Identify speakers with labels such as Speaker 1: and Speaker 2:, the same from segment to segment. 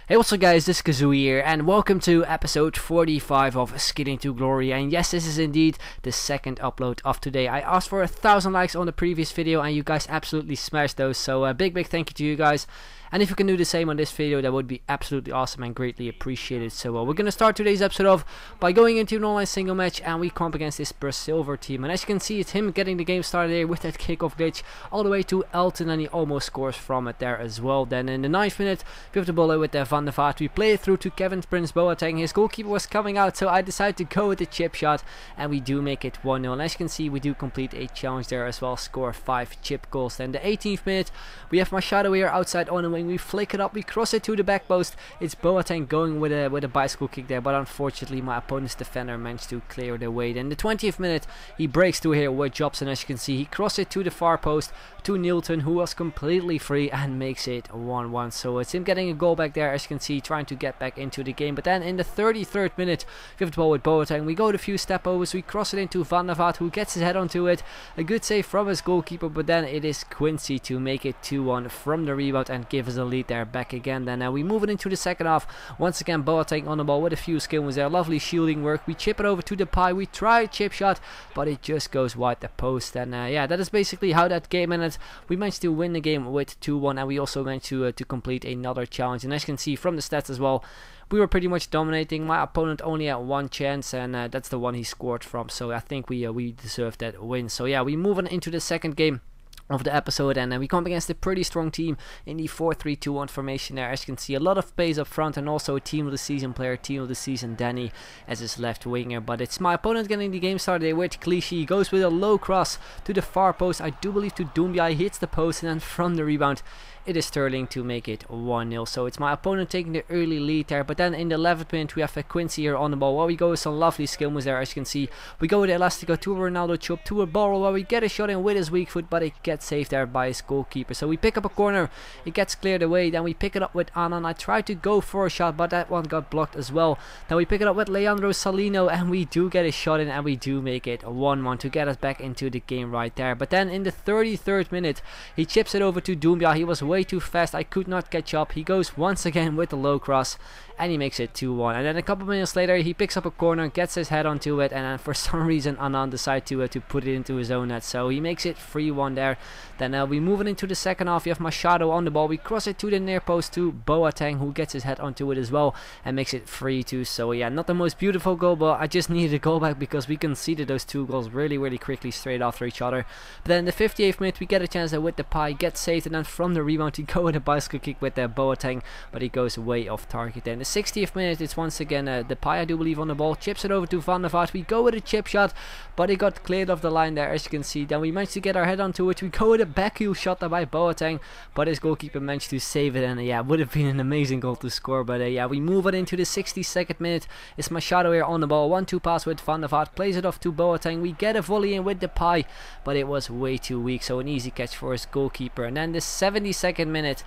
Speaker 1: Hey, what's up guys, this is Kazoo here and welcome to episode 45 of Skidding to Glory. And yes, this is indeed the second upload of today. I asked for 1,000 likes on the previous video and you guys absolutely smashed those, so a big thank you to you guys. And if you can do the same on this video, that would be absolutely awesome and greatly appreciated. So we're going to start today's episode off by going into an online single match, and we comp against this Silver team. And as you can see, it's him getting the game started here with that kickoff glitch all the way to Elton, and he almost scores from it there as well. Then in the 9th minute, we have the ball with Van der Vaart. We play it through to Kevin Prince Boateng. His goalkeeper was coming out, so I decided to go with the chip shot, and we do make it 1-0. And as you can see, we do complete a challenge there as well, score 5 chip goals. Then the 18th minute, we have Machado here outside on the wing. We flick it up, we cross it to the back post. It's Boateng going with a bicycle kick there, but unfortunately my opponent's defender managed to clear it away. Then the 20th minute, he breaks through here with Jobson. As you can see, he crossed it to the far post to Nilton, who was completely free, and makes it 1-1. So it's him getting a goal back there, as you can see, trying to get back into the game. But then in the 33rd minute, we have the ball with Boateng. We go to a few step overs, we cross it into Van der Vaart, who gets his head onto it. A good save from his goalkeeper, but then it is Quincy to make it 2-1 from the rebound and give us a lead there back again. Then we move it into the second half. Once again, Boateng on the ball with a few skill moves there. Lovely shielding work. We chip it over to Depay. We try a chip shot, but it just goes wide the post. And yeah, that is basically how that game ended. We managed to win the game with 2-1, and we also managed to complete another challenge. And as you can see from the stats as well, we were pretty much dominating. My opponent only had one chance, and that's the one he scored from. So I think we deserved that win. So yeah, we move on into the second game of the episode, and we come against a pretty strong team in the 4-3-2-1 formation there. As you can see, a lot of pace up front, and also a team of the season player, team of the season Danny as his left winger. But it's my opponent getting the game started with Clichy. He goes with a low cross to the far post, I do believe to Doumbia. He hits the post, and then from the rebound it is Sterling to make it 1-0. So it's my opponent taking the early lead there. But then in the 11th minute, we have Quincy here on the ball. Well, we go with some lovely skill moves there. As you can see, we go with Elastico to a Ronaldo chop to a ball where we get a shot in with his weak foot, but it gets saved there by his goalkeeper. So we pick up a corner, it gets cleared away. Then we pick it up with Anand. I tried to go for a shot, but that one got blocked as well. Then we pick it up with Leandro Salino, and we do get a shot in, and we do make it 1-1 to get us back into the game right there. But then in the 33rd minute, he chips it over to Doumbia. He was way too fast, I could not catch up. He goes once again with the low cross, and he makes it 2-1. And then a couple minutes later, he picks up a corner, gets his head onto it, and then for some reason Anand decides to put it into his own net, so he makes it 3-1 there. Then we move it into the second half. You have Machado on the ball. We cross it to the near post to Boateng, who gets his head onto it as well and makes it 3-2. So yeah, not the most beautiful goal, but I just needed a goal back because we conceded those two goals really quickly straight after each other. But then in the 58th minute, we get a chance there with Depay, gets saved, and then from the rebound he go with a bicycle kick with Boateng, but he goes way off target. Then in the 60th minute, it's once again Depay, I do believe, on the ball, chips it over to Van der Vaart. We go with a chip shot, but it got cleared off the line there, as you can see. Then we managed to get our head onto it. We go with a back heel shot there by Boateng, but his goalkeeper managed to save it, and yeah, would have been an amazing goal to score. But yeah, we move it into the 62nd minute. It's Machado here on the ball, 1-2 pass with Van der Vaart, plays it off to Boateng. We get a volley in with Depay, but it was way too weak, so an easy catch for his goalkeeper. And then the 72nd minute,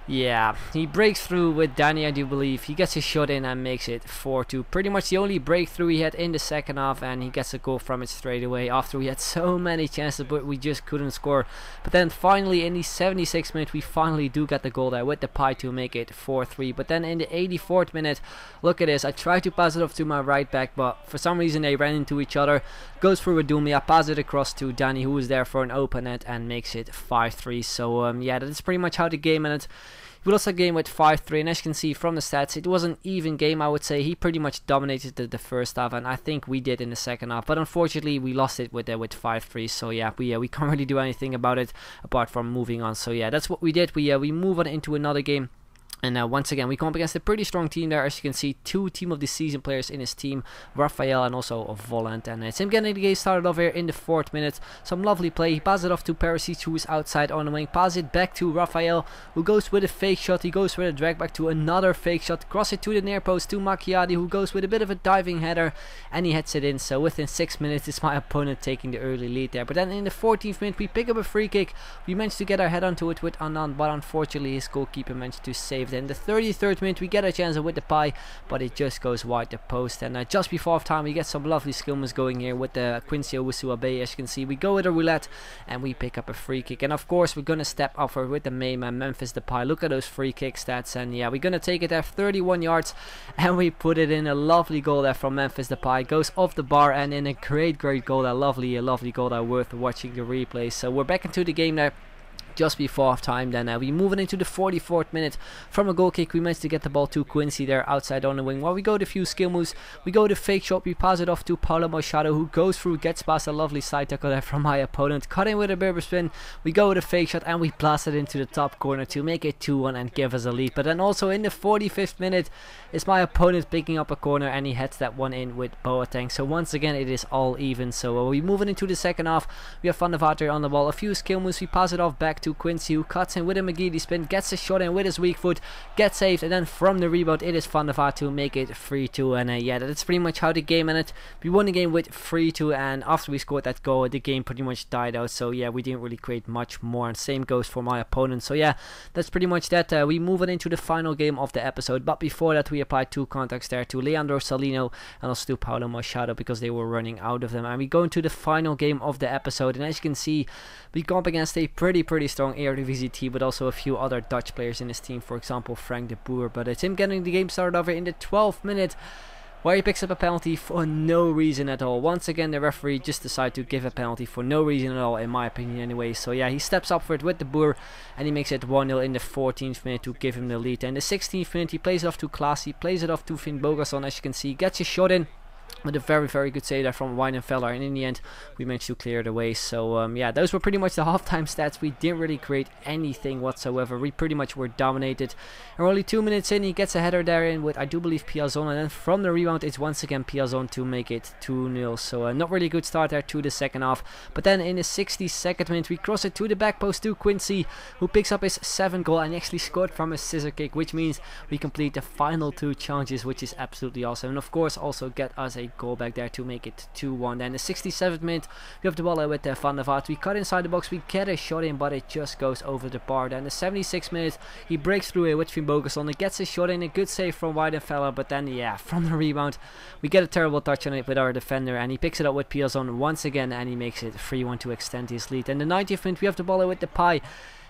Speaker 1: yeah, he breaks through with Danny, I do believe. He gets his shot in and makes it 4-2. Pretty much the only breakthrough he had in the second half, and he gets a goal from it straight away after we had so many chances, but we just couldn't score. But then finally in the 76th minute, we finally do get the goal there with Depay to make it 4-3. But then in the 84th minute, look at this. I tried to pass it off to my right back, but for some reason they ran into each other. Goes through with Doumbia, pass it across to Danny, who was there for an open net, and makes it 5-3. So yeah, that is pretty much how the game ended. We lost a game with 5-3, and as you can see from the stats, it was an even game, I would say. He pretty much dominated the first half, and I think we did in the second half. But unfortunately, we lost it with 5-3. So yeah, we can't really do anything about it apart from moving on. So yeah, that's what we did. We move on into another game. And once again, we come up against a pretty strong team there. As you can see, 2 team of the season players in his team, Rafael and also a Volant. And it's him getting the game started off here in the 4th minute. Some lovely play. He passes it off to Perisic, who is outside on the wing. Pass it back to Rafael, who goes with a fake shot. He goes with a drag back to another fake shot. Cross it to the near post to Macchiati, who goes with a bit of a diving header, and he heads it in. So within 6 minutes, it's my opponent taking the early lead there. But then in the 14th minute, we pick up a free kick. We managed to get our head onto it with Anand, but unfortunately his goalkeeper managed to save saved. In the 33rd minute we get a chance with Depay, but it just goes wide the post. And just before half time we get some lovely skill moves going here with the Quincy Owusu-Abe. As you can see, we go with a roulette and we pick up a free kick. And of course we're gonna step up for with the main man Memphis Depay. Look at those free kick stats, and yeah, we're gonna take it there 31 yards and we put it in. A lovely goal there from Memphis Depay, goes off the bar and in a great goal. That lovely goal that worth watching the replay. So we're back into the game there just before half time. Then we moving into the 44th minute. From a goal kick we managed to get the ball to Quincy there outside on the wing. While we go to a few skill moves, we go to fake shot, we pass it off to Paulo Machado, who goes through, gets past a lovely side tackle there from my opponent, cut in with a Berber spin, we go with a fake shot and we blast it into the top corner to make it 2-1 and give us a lead. But then also in the 45th minute it's my opponent picking up a corner and he heads that one in with Boateng. So once again it is all even. So we moving into the second half. We have Van der Vaart on the ball, a few skill moves, we pass it off back to Quincy, who cuts in with a McGeady spin, gets a shot in with his weak foot, gets saved, and then from the rebound it is Van der Vaart to make it 3-2. And yeah, that's pretty much how the game ended. We won the game with 3-2, and after we scored that goal the game pretty much died out. So yeah, we didn't really create much more, and same goes for my opponent. So yeah, that's pretty much that. We move on into the final game of the episode, but before that we applied 2 contacts there to Leandro Salino and also to Paulo Machado because they were running out of them. And we go into the final game of the episode, and as you can see we go up against a pretty strong Eredivisie team, but also a few other Dutch players in his team, for example Frank de Boer. But it's him getting the game started over in the 12th minute, where he picks up a penalty for no reason at all. Once again the referee just decided to give a penalty for no reason at all, in my opinion anyway. So yeah, he steps up for it with de Boer and he makes it 1-0 in the 14th minute to give him the lead. And in the 16th minute he plays it off to Klaas, he plays it off to Finn Bogason. As you can see, gets a shot in with a very good save there from Weidenfeller, and in the end we managed to clear it away. So yeah, those were pretty much the halftime stats. We didn't really create anything whatsoever. We pretty much were dominated, and we're only 2 minutes in. He gets a header there in with, I do believe, Piazon, and then from the rebound it's once again Piazon to make it 2-0. So not really a good start there to the second half. But then in the 62nd minute we cross it to the back post to Quincy, who picks up his 7th goal and actually scored from a scissor kick, which means we complete the final 2 challenges, which is absolutely awesome, and of course also get us a goal back there to make it 2-1. Then the 67th minute we have the ball with Van der Vaart, we cut inside the box, we get a shot in, but it just goes over the bar. Then the 76th minute he breaks through it with Finn Bogason, he gets a shot in, a good save from Weidenfeller, but then yeah, from the rebound we get a terrible touch on it with our defender, and he picks it up with Piazon once again and he makes it 3-1 to extend his lead. And the 90th minute we have the ball with Depay,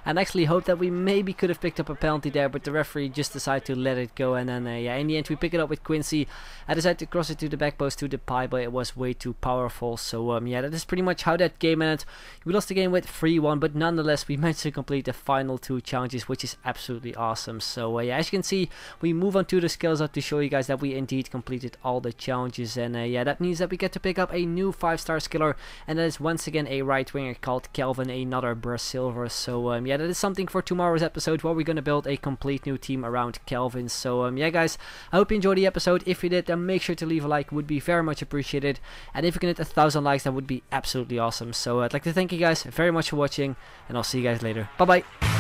Speaker 1: and actually hoped that we maybe could have picked up a penalty there, but the referee just decided to let it go. And then yeah, in the end we pick it up with Quincy. I decided to cross it to the back post to Depay, but it was way too powerful. So yeah, that is pretty much how that game ended. We lost the game with 3-1, but nonetheless we managed to complete the final 2 challenges, which is absolutely awesome. So yeah, as you can see we move on to the skills up to show you guys that we indeed completed all the challenges. And yeah, that means that we get to pick up a new 5-star skiller, and that is once again a right winger called Kelvin, another Brasilver. So yeah, that is something for tomorrow's episode, where we're going to build a complete new team around Kelvin. So yeah guys, I hope you enjoyed the episode. If you did, then make sure to leave a like, would be very much appreciated, and if you can hit 1,000 likes that would be absolutely awesome. So I'd like to thank you guys very much for watching, and I'll see you guys later. Bye bye.